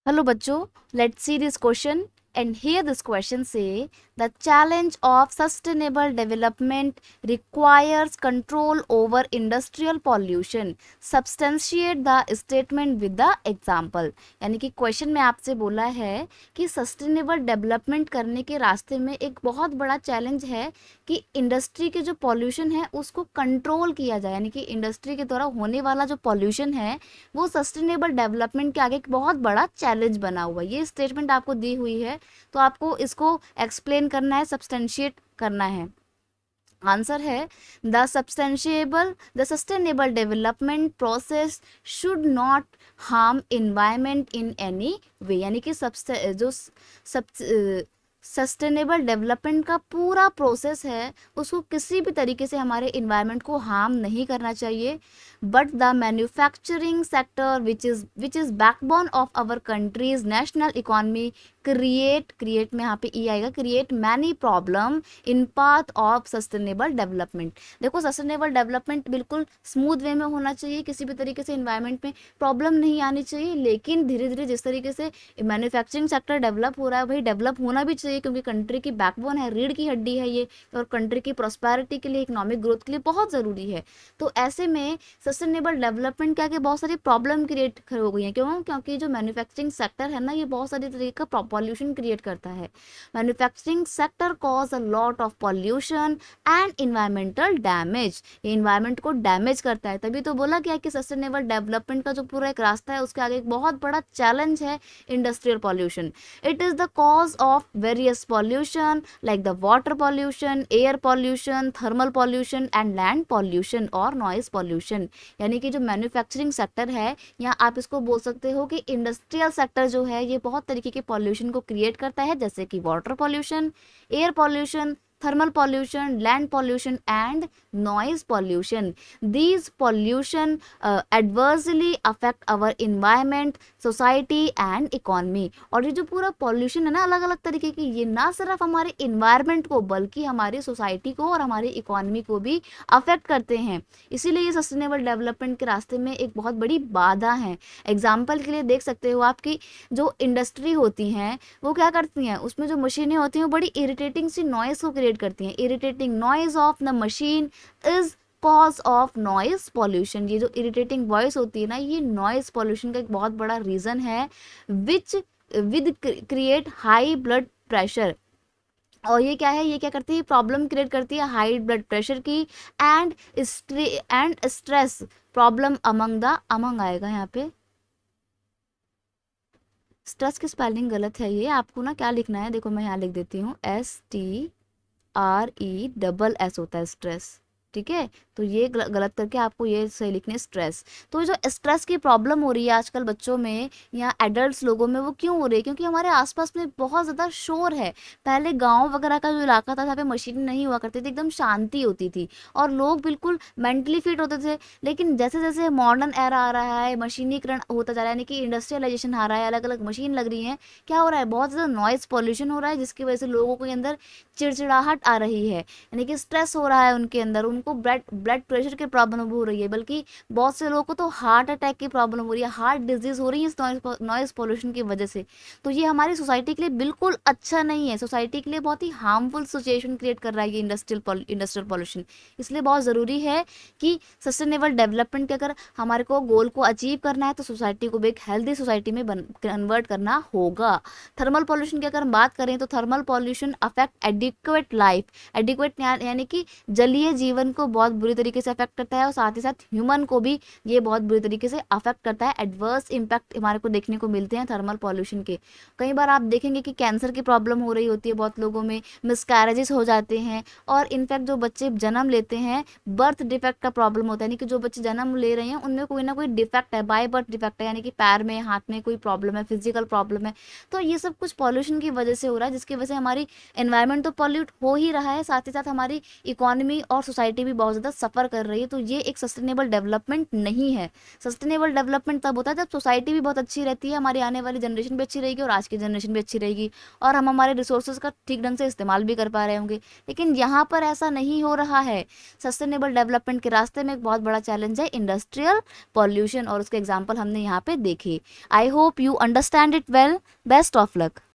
Hello bachcho, let's see this question. And here this question say the challenge of sustainable development requires control over industrial pollution. Substantiate the statement with the example. यानी कि question में आपसे बोला है कि sustainable development करने के रास्ते में एक बहुत बड़ा चैलेंज है कि इंडस्ट्री के जो पॉल्यूशन है उसको कंट्रोल किया जाए, यानी कि इंडस्ट्री के द्वारा होने वाला जो पॉल्यूशन है वो सस्टेनेबल डेवलपमेंट के आगे एक बहुत बड़ा चैलेंज बना हुआ है। ये स्टेटमेंट आपको दी हुई है तो आपको इसको एक्सप्लेन करना है, सब्सटेंशिएट करना है। आंसर है the sustainable development process should not harm environment in any way, यानी कि सस्टेनेबल डेवलपमेंट का पूरा प्रोसेस है उसको किसी भी तरीके से हमारे इन्वायरमेंट को हार्म नहीं करना चाहिए। But the manufacturing sector which is backbone of our country's national economy create में यहाँ पे ई आएगा, create many problem in path of sustainable development. देखो सस्टेनेबल डेवलपमेंट बिल्कुल स्मूथ वे में होना चाहिए, किसी भी तरीके से इन्वायरमेंट में प्रॉब्लम नहीं आनी चाहिए, लेकिन धीरे धीरे जिस तरीके से मैन्युफैक्चरिंग सेक्टर डेवलप हो रहा है वही डेवलप होना भी चाहिए, क्योंकि कंट्री की बैकबोन है, रीढ़ की हड्डी है ये, और कंट्री की प्रॉस्पेरिटी के लिए, इकोनॉमिक ग्रोथ के लिए बहुत ज़रूरी है। तो ऐसे में सस्टेनेबल डेवलपमेंट क्या कि बहुत सारी प्रॉब्लम क्रिएट हो गई हैं। क्यों? क्योंकि जो मैन्युफैक्चरिंग सेक्टर है ना ये बहुत सारी तरीके का पॉल्यूशन क्रिएट करता है। Manufacturing sector cause a lot of pollution and environmental damage, ये इन्वायरमेंट को डैमेज करता है। तभी तो बोला गया कि सस्टेनेबल डेवलपमेंट का जो पूरा एक रास्ता है उसके आगे एक बहुत बड़ा चैलेंज है industrial pollution. It is the cause of various pollution like the water pollution, air pollution, thermal pollution and land pollution और नॉइज पॉल्यूशन। यानी कि जो मैन्युफैक्चरिंग सेक्टर है यहाँ आप इसको बोल सकते हो कि इंडस्ट्रियल सेक्टर जो है ये बहुत तरीके के पॉल्यूशन को क्रिएट करता है, जैसे कि water pollution, air pollution, thermal pollution, land pollution and noise pollution. These pollution adversely affect our environment, society and economy. और ये जो पूरा pollution है ना अलग अलग तरीके की, ये ना सिर्फ हमारे environment को बल्कि हमारी society को और हमारी economy को भी affect करते हैं। इसीलिए ये sustainable development के रास्ते में एक बहुत बड़ी बाधा है। एग्जाम्पल के लिए देख सकते हो आपकी जो इंडस्ट्री होती हैं वो क्या करती हैं, उसमें जो मशीनें होती हैं वो बड़ी इरिटेटिंग सी नॉइस को क्रिएट करती हैं। Irritating noise of the machine is cause of noise pollution. ये जो इरिटेटिंग वॉइस होती है ना ये नॉइज पॉल्यूशन का एक बहुत बड़ा रीजन है, which with create high blood pressure. और ये क्या है, ये क्या करती है, प्रॉब्लम क्रिएट करती है हाई ब्लड प्रेशर की एंड स्ट्रेस प्रॉब्लम अमंग आएगा यहाँ पे। स्ट्रेस की स्पेलिंग गलत है, ये आपको ना क्या लिखना है, देखो मैं यहाँ लिख देती हूँ STRESS होता है स्ट्रेस, ठीक है। तो ये गलत करके आपको ये सही लिखने स्ट्रेस। तो जो स्ट्रेस की प्रॉब्लम हो रही है आजकल बच्चों में या एडल्ट लोगों में वो क्यों हो रही है, क्योंकि हमारे आसपास में बहुत ज़्यादा शोर है। पहले गांव वगैरह का जो इलाका था जहाँ पे मशीन नहीं हुआ करती थी, एकदम शांति होती थी और लोग बिल्कुल मेंटली फिट होते थे। लेकिन जैसे जैसे मॉडर्न एरा आ रहा है, मशीनीकरण होता जा रहा है, यानी कि इंडस्ट्रियलाइजेशन आ रहा है, अलग अलग मशीन लग रही है, क्या हो रहा है, बहुत ज़्यादा नॉइज़ पॉल्यूशन हो रहा है, जिसकी वजह से लोगों के अंदर चिड़चिड़ाहट आ रही है, यानी कि स्ट्रेस हो रहा है उनके अंदर, उनको ब्लड प्रेशर की प्रॉब्लम हो रही है, बल्कि बहुत से लोगों को तो हार्ट अटैक की प्रॉब्लम हो रही है, हार्ट डिजीज हो रही है इस नॉइज पोल्यूशन की वजह से। तो ये हमारी सोसाइटी के लिए बिल्कुल अच्छा नहीं है, सोसाइटी के लिए बहुत ही हार्मफुल सिचुएशन क्रिएट कर रहा है ये इंडस्ट्रियल पॉल्यूशन। इसलिए बहुत ज़रूरी है कि सस्टेनेबल डेवलपमेंट के अगर हमारे को गोल को अचीव करना है तो सोसाइटी को भी एक हेल्दी सोसाइटी में कन्वर्ट करना होगा। थर्मल पॉल्यूशन की अगर हम बात करें तो thermal pollution affect adequate life, adequate यानी कि जलीय जीवन को बहुत बुरी तरीके से अफेक्ट करता है और साथ ही साथ ह्यूमन को भी ये बहुत बुरी तरीके से अफेक्ट करता है। एडवर्स इम्पैक्ट हमारे को देखने को मिलते हैं थर्मल पॉल्यूशन के। कई बार आप देखेंगे कि कैंसर की प्रॉब्लम हो रही होती है बहुत लोगों में, मिसकैरेजेस हो जाते हैं, और इनफैक्ट जो बच्चे जन्म लेते हैं बर्थ डिफेक्ट का प्रॉब्लम होता है, यानी कि जो बच्चे जन्म ले रहे हैं उनमें कोई ना कोई डिफेक्ट है, बाय बर्थ डिफेक्ट है, यानी कि पैर में हाथ में कोई प्रॉब्लम है, फिजिकल प्रॉब्लम है। तो ये सब कुछ पॉल्यूशन की वजह से हो रहा है, जिसकी वजह से हमारी एनवायरनमेंट तो पॉल्यूट हो ही रहा है, साथ ही साथ हमारी इकोनॉमी और सोसाइटी सोसाइटी भी बहुत ज़्यादा सफ़र कर रही है, तो ये एक सस्टेनेबल डेवलपमेंट नहीं है। सस्टेनेबल डेवलपमेंट तब होता है जब सोसाइटी भी बहुत अच्छी रहती है, हमारी आने वाली जनरेशन भी अच्छी रहेगी और आज की जनरेशन भी अच्छी रहेगी, और हम हमारे रिसोर्सेज का ठीक ढंग से इस्तेमाल भी कर पा रहे होंगे। लेकिन यहाँ पर ऐसा नहीं हो रहा है। सस्टेनेबल डेवलपमेंट के रास्ते में एक बहुत बड़ा चैलेंज है इंडस्ट्रियल पॉल्यूशन, और उसके एग्जाम्पल हमने यहाँ पे देखे। I hope you understand it well. Best of luck.